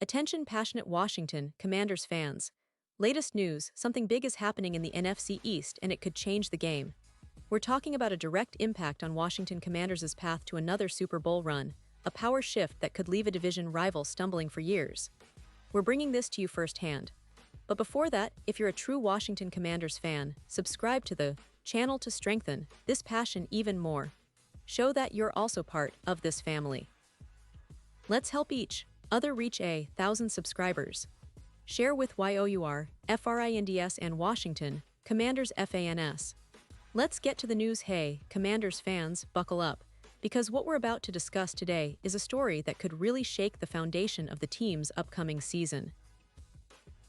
Attention passionate Washington Commanders fans. Latest news, something big is happening in the NFC East and it could change the game. We're talking about a direct impact on Washington Commanders' path to another Super Bowl run, a power shift that could leave a division rival stumbling for years. We're bringing this to you firsthand. But before that, if you're a true Washington Commanders fan, subscribe to the channel to strengthen this passion even more. Show that you're also part of this family. Let's help each other reach 1,000 subscribers. Share with YOUR, FRINDS and Washington, Commanders FANS. Let's get to the news. Hey, Commanders fans, buckle up, because what we're about to discuss today is a story that could really shake the foundation of the team's upcoming season.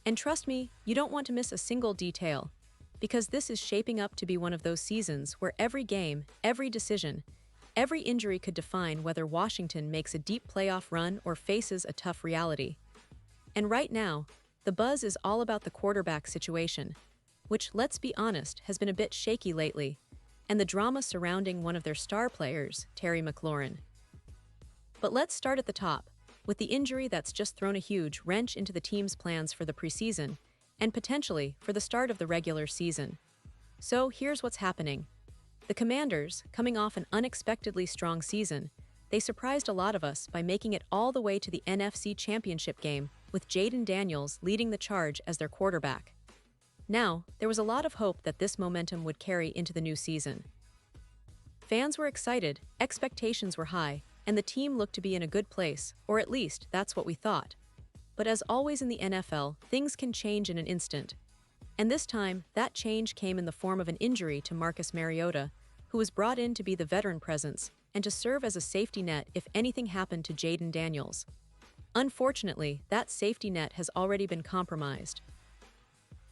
And trust me, you don't want to miss a single detail, because this is shaping up to be one of those seasons where every game, every decision, every injury could define whether Washington makes a deep playoff run or faces a tough reality. And right now, the buzz is all about the quarterback situation, which, let's be honest, has been a bit shaky lately, and the drama surrounding one of their star players, Terry McLaurin. But let's start at the top, with the injury that's just thrown a huge wrench into the team's plans for the preseason, and potentially for the start of the regular season. So here's what's happening. The Commanders, coming off an unexpectedly strong season, they surprised a lot of us by making it all the way to the NFC Championship game, with Jayden Daniels leading the charge as their quarterback. Now, there was a lot of hope that this momentum would carry into the new season. Fans were excited, expectations were high, and the team looked to be in a good place, or at least that's what we thought. But as always in the NFL, things can change in an instant. And this time, that change came in the form of an injury to Marcus Mariota, who was brought in to be the veteran presence and to serve as a safety net if anything happened to Jayden Daniels. Unfortunately, that safety net has already been compromised.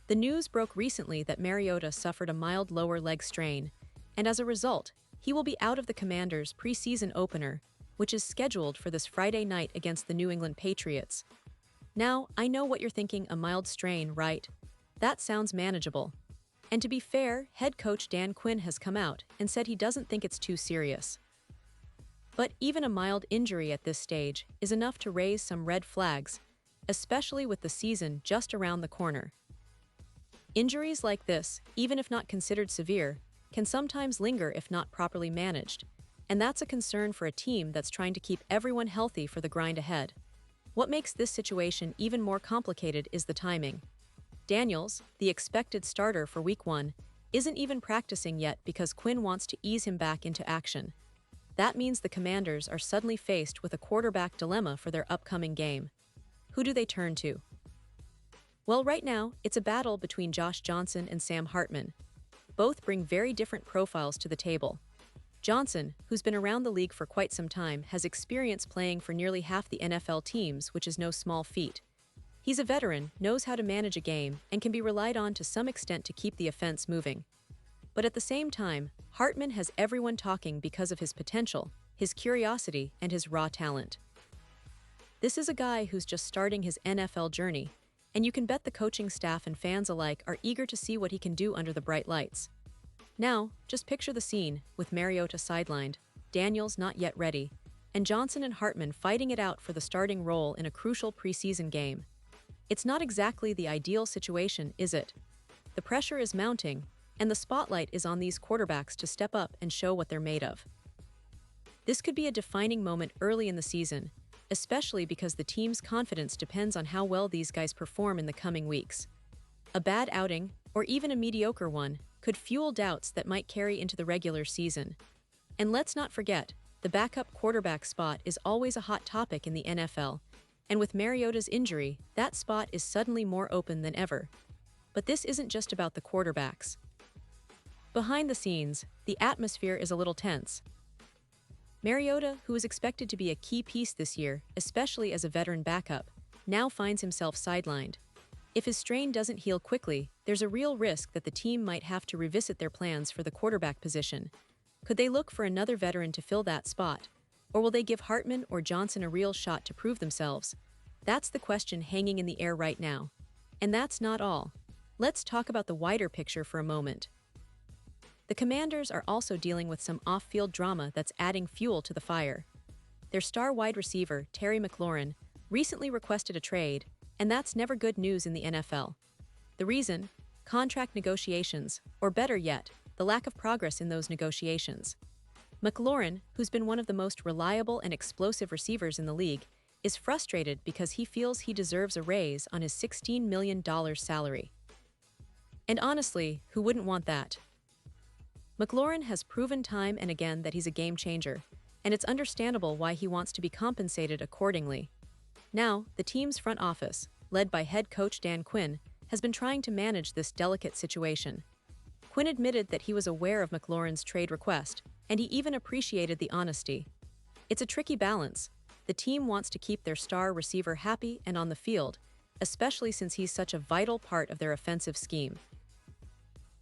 The news broke recently that Mariota suffered a mild lower leg strain, and as a result, he will be out of the Commanders' preseason opener, which is scheduled for this Friday night against the New England Patriots. Now, I know what you're thinking, a mild strain, right? That sounds manageable. And to be fair, head coach Dan Quinn has come out and said he doesn't think it's too serious. But even a mild injury at this stage is enough to raise some red flags, especially with the season just around the corner. Injuries like this, even if not considered severe, can sometimes linger if not properly managed, and that's a concern for a team that's trying to keep everyone healthy for the grind ahead. What makes this situation even more complicated is the timing. Daniels, the expected starter for Week 1, isn't even practicing yet because Quinn wants to ease him back into action. That means the Commanders are suddenly faced with a quarterback dilemma for their upcoming game. Who do they turn to? Well, right now, it's a battle between Josh Johnson and Sam Hartman. Both bring very different profiles to the table. Johnson, who's been around the league for quite some time, has experience playing for nearly half the NFL teams, which is no small feat. He's a veteran, knows how to manage a game, and can be relied on to some extent to keep the offense moving. But at the same time, Hartman has everyone talking because of his potential, his curiosity, and his raw talent. This is a guy who's just starting his NFL journey, and you can bet the coaching staff and fans alike are eager to see what he can do under the bright lights. Now, just picture the scene, with Mariota sidelined, Daniels not yet ready, and Johnson and Hartman fighting it out for the starting role in a crucial preseason game. It's not exactly the ideal situation, is it? The pressure is mounting, and the spotlight is on these quarterbacks to step up and show what they're made of. This could be a defining moment early in the season, especially because the team's confidence depends on how well these guys perform in the coming weeks. A bad outing, or even a mediocre one, could fuel doubts that might carry into the regular season. And let's not forget, the backup quarterback spot is always a hot topic in the NFL, and with Mariota's injury, that spot is suddenly more open than ever. But this isn't just about the quarterbacks. Behind the scenes, the atmosphere is a little tense. Mariota, who is expected to be a key piece this year, especially as a veteran backup, now finds himself sidelined. If his strain doesn't heal quickly, there's a real risk that the team might have to revisit their plans for the quarterback position. Could they look for another veteran to fill that spot? Or will they give Hartman or Johnson a real shot to prove themselves? That's the question hanging in the air right now. And that's not all. Let's talk about the wider picture for a moment. The Commanders are also dealing with some off-field drama that's adding fuel to the fire. Their star wide receiver, Terry McLaurin, recently requested a trade, and that's never good news in the NFL. The reason? Contract negotiations, or better yet, the lack of progress in those negotiations. McLaurin, who's been one of the most reliable and explosive receivers in the league, is frustrated because he feels he deserves a raise on his $16 million salary. And honestly, who wouldn't want that? McLaurin has proven time and again that he's a game changer, and it's understandable why he wants to be compensated accordingly. Now, the team's front office, led by head coach Dan Quinn, has been trying to manage this delicate situation. Quinn admitted that he was aware of McLaurin's trade request, and he even appreciated the honesty. It's a tricky balance. The team wants to keep their star receiver happy and on the field, especially since he's such a vital part of their offensive scheme.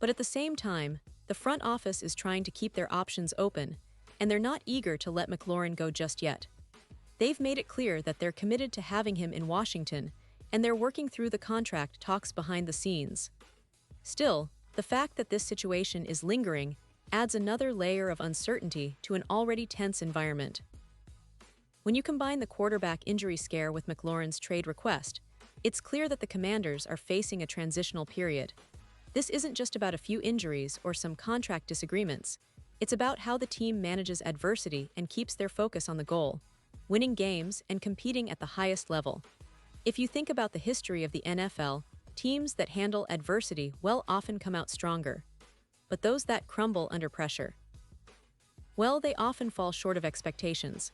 But at the same time, the front office is trying to keep their options open, and they're not eager to let McLaurin go just yet. They've made it clear that they're committed to having him in Washington, and they're working through the contract talks behind the scenes. Still, the fact that this situation is lingering adds another layer of uncertainty to an already tense environment. When you combine the quarterback injury scare with McLaurin's trade request, it's clear that the Commanders are facing a transitional period. This isn't just about a few injuries or some contract disagreements. It's about how the team manages adversity and keeps their focus on the goal, winning games and competing at the highest level. If you think about the history of the NFL, teams that handle adversity will often come out stronger. But those that crumble under pressure, well, they often fall short of expectations.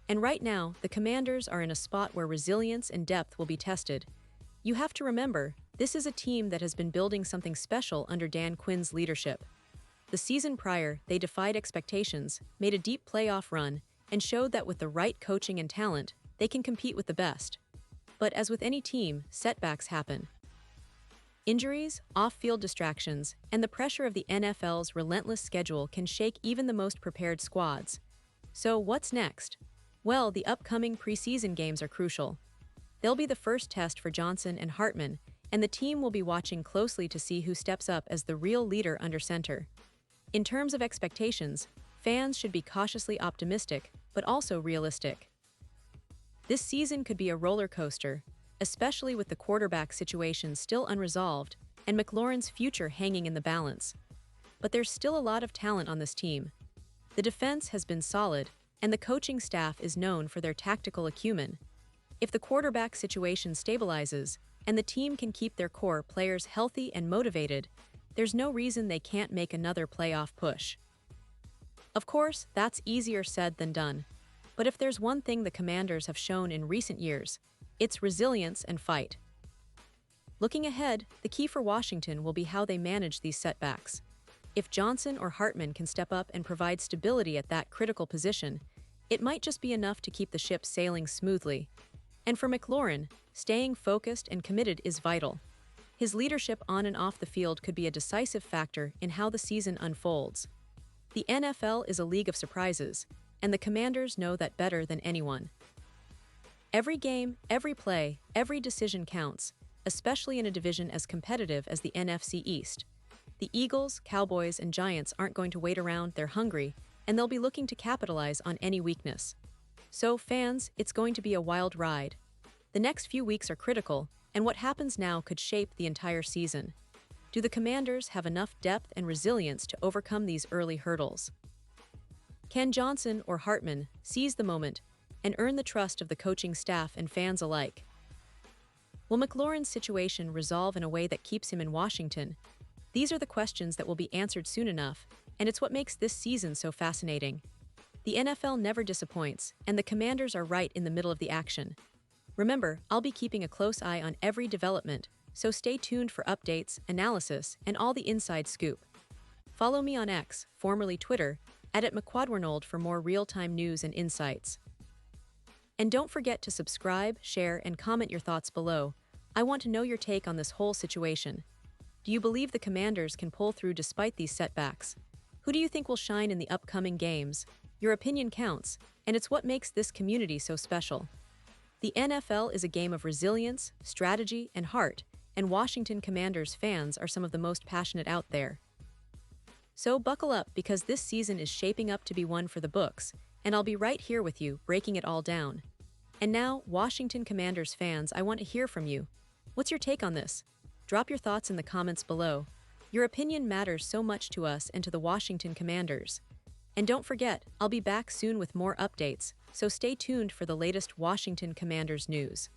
And right now, the Commanders are in a spot where resilience and depth will be tested. You have to remember, this is a team that has been building something special under Dan Quinn's leadership. The season prior, they defied expectations, made a deep playoff run, and showed that with the right coaching and talent, they can compete with the best. But as with any team, setbacks happen. Injuries, off-field distractions, and the pressure of the NFL's relentless schedule can shake even the most prepared squads. So what's next? Well, the upcoming preseason games are crucial. They'll be the first test for Johnson and Hartman, and the team will be watching closely to see who steps up as the real leader under center. In terms of expectations, fans should be cautiously optimistic, but also realistic. This season could be a roller coaster, especially with the quarterback situation still unresolved and McLaurin's future hanging in the balance. But there's still a lot of talent on this team. The defense has been solid, and the coaching staff is known for their tactical acumen. If the quarterback situation stabilizes, and the team can keep their core players healthy and motivated, there's no reason they can't make another playoff push. Of course, that's easier said than done. But if there's one thing the Commanders have shown in recent years, it's resilience and fight. Looking ahead, the key for Washington will be how they manage these setbacks. If Johnson or Hartman can step up and provide stability at that critical position, it might just be enough to keep the ship sailing smoothly. And for McLaurin, staying focused and committed is vital. His leadership on and off the field could be a decisive factor in how the season unfolds. The NFL is a league of surprises, and the Commanders know that better than anyone. Every game, every play, every decision counts, especially in a division as competitive as the NFC East. The Eagles, Cowboys, and Giants aren't going to wait around, they're hungry, and they'll be looking to capitalize on any weakness. So, fans, it's going to be a wild ride. The next few weeks are critical, and what happens now could shape the entire season. Do the Commanders have enough depth and resilience to overcome these early hurdles? Can Johnson or Hartman seize the moment and earn the trust of the coaching staff and fans alike? Will McLaurin's situation resolve in a way that keeps him in Washington? These are the questions that will be answered soon enough, and it's what makes this season so fascinating. The NFL never disappoints, and the Commanders are right in the middle of the action. Remember, I'll be keeping a close eye on every development, so stay tuned for updates, analysis, and all the inside scoop. Follow me on X, formerly Twitter, @McQuadwarnold for more real-time news and insights. And don't forget to subscribe, share, and comment your thoughts below. I want to know your take on this whole situation. Do you believe the Commanders can pull through despite these setbacks? Who do you think will shine in the upcoming games? Your opinion counts, and it's what makes this community so special. The NFL is a game of resilience, strategy, and heart, and Washington Commanders fans are some of the most passionate out there. So buckle up, because this season is shaping up to be one for the books, and I'll be right here with you, breaking it all down. And now, Washington Commanders fans, I want to hear from you. What's your take on this? Drop your thoughts in the comments below. Your opinion matters so much to us and to the Washington Commanders. And don't forget, I'll be back soon with more updates, so stay tuned for the latest Washington Commanders news.